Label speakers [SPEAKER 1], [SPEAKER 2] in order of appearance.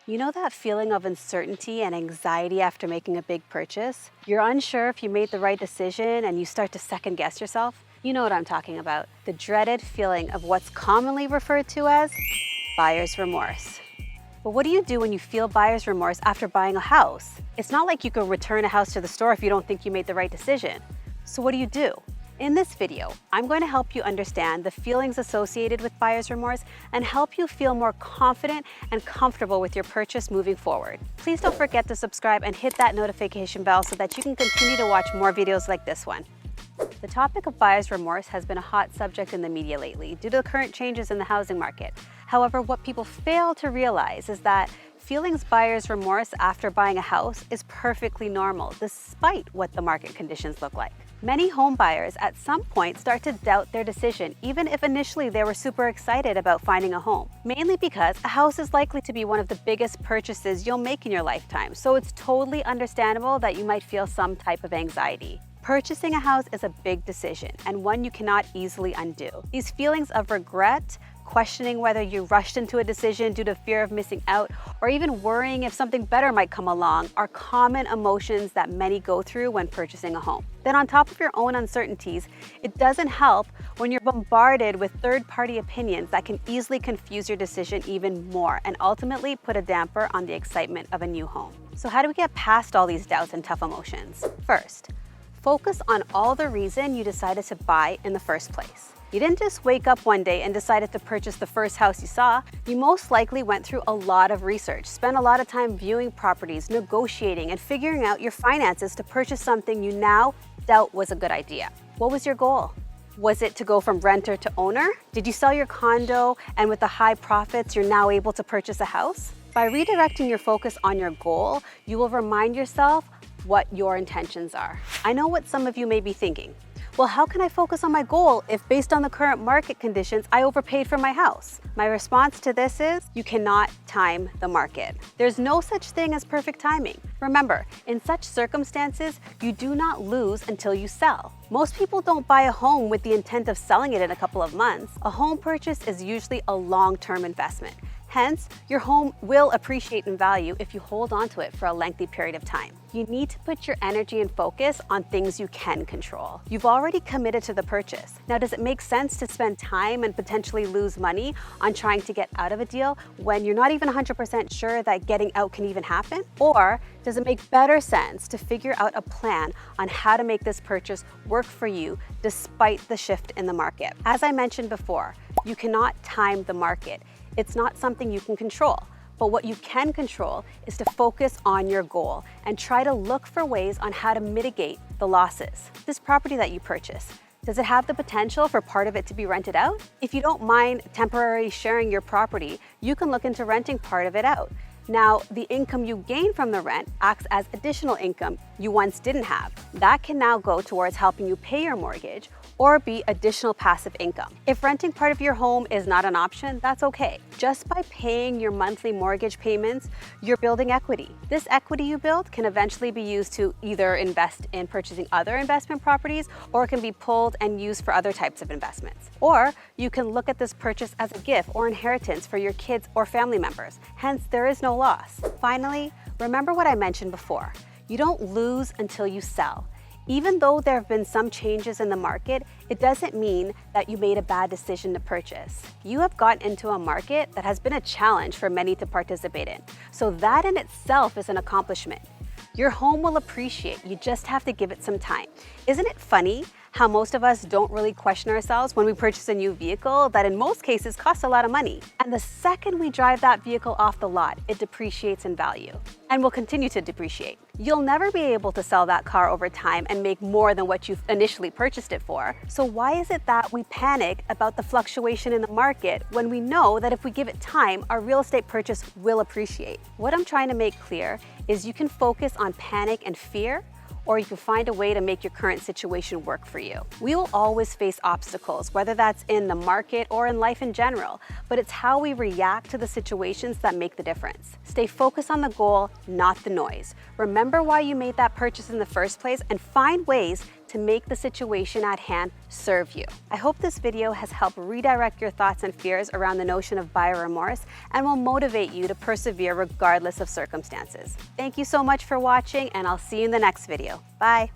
[SPEAKER 1] You know that feeling of uncertainty and anxiety after making a big purchase? You're unsure if you made the right decision and you start to second guess yourself? You know what I'm talking about. The dreaded feeling of what's commonly referred to as buyer's remorse. But what do you do when you feel buyer's remorse after buying a house? It's not like you can return a house to the store if you don't think you made the right decision. So what do? In this video, I'm going to help you understand the feelings associated with buyer's remorse and help you feel more confident and comfortable with your purchase moving forward. Please don't forget to subscribe and hit that notification bell so that you can continue to watch more videos like this one. The topic of buyer's remorse has been a hot subject in the media lately due to the current changes in the housing market. However, what people fail to realize is that feeling buyer's remorse after buying a house is perfectly normal, despite what the market conditions look like. Many home buyers at some point start to doubt their decision, even if initially they were super excited about finding a home, mainly because a house is likely to be one of the biggest purchases you'll make in your lifetime, so it's totally understandable that you might feel some type of anxiety. Purchasing a house is a big decision and one you cannot easily undo. These feelings of regret, questioning whether you rushed into a decision due to fear of missing out, or even worrying if something better might come along are common emotions that many go through when purchasing a home. Then on top of your own uncertainties, it doesn't help when you're bombarded with third-party opinions that can easily confuse your decision even more and ultimately put a damper on the excitement of a new home. So how do we get past all these doubts and tough emotions? First, focus on all the reason you decided to buy in the first place. You didn't just wake up one day and decided to purchase the first house you saw. You most likely went through a lot of research, spent a lot of time viewing properties, negotiating, and figuring out your finances to purchase something you now doubt was a good idea. What was your goal? Was it to go from renter to owner? Did you sell your condo and with the high profits, you're now able to purchase a house? By redirecting your focus on your goal, you will remind yourself what your intentions are. I know what some of you may be thinking. Well, how can I focus on my goal if based on the current market conditions, I overpaid for my house? My response to this is you cannot time the market. There's no such thing as perfect timing. Remember, in such circumstances, you do not lose until you sell. Most people don't buy a home with the intent of selling it in a couple of months. A home purchase is usually a long-term investment. Hence, your home will appreciate in value if you hold on to it for a lengthy period of time. You need to put your energy and focus on things you can control. You've already committed to the purchase. Now, does it make sense to spend time and potentially lose money on trying to get out of a deal when you're not even 100% sure that getting out can even happen? Or does it make better sense to figure out a plan on how to make this purchase work for you despite the shift in the market? As I mentioned before, you cannot time the market. It's not something you can control, but what you can control is to focus on your goal and try to look for ways on how to mitigate the losses. This property that you purchase, does it have the potential for part of it to be rented out? If you don't mind temporarily sharing your property, you can look into renting part of it out. Now, the income you gain from the rent acts as additional income you once didn't have. That can now go towards helping you pay your mortgage or be additional passive income. If renting part of your home is not an option, that's okay. Just by paying your monthly mortgage payments, you're building equity. This equity you build can eventually be used to either invest in purchasing other investment properties, or it can be pulled and used for other types of investments. Or you can look at this purchase as a gift or inheritance for your kids or family members. Hence, there is no loss. Finally, remember what I mentioned before. You don't lose until you sell. Even though there have been some changes in the market, it doesn't mean that you made a bad decision to purchase. You have gotten into a market that has been a challenge for many to participate in. So that in itself is an accomplishment. Your home will appreciate, you just have to give it some time. Isn't it funny how most of us don't really question ourselves when we purchase a new vehicle that in most cases costs a lot of money? And the second we drive that vehicle off the lot, it depreciates in value and will continue to depreciate. You'll never be able to sell that car over time and make more than what you initially purchased it for. So why is it that we panic about the fluctuation in the market when we know that if we give it time, our real estate purchase will appreciate? What I'm trying to make clear is you can focus on panic and fear, or you can find a way to make your current situation work for you. We will always face obstacles, whether that's in the market or in life in general, but it's how we react to the situations that make the difference. Stay focused on the goal, not the noise. Remember why you made that purchase in the first place and find ways to make the situation at hand serve you. I hope this video has helped redirect your thoughts and fears around the notion of buyer remorse and will motivate you to persevere regardless of circumstances. Thank you so much for watching, and I'll see you in the next video. Bye.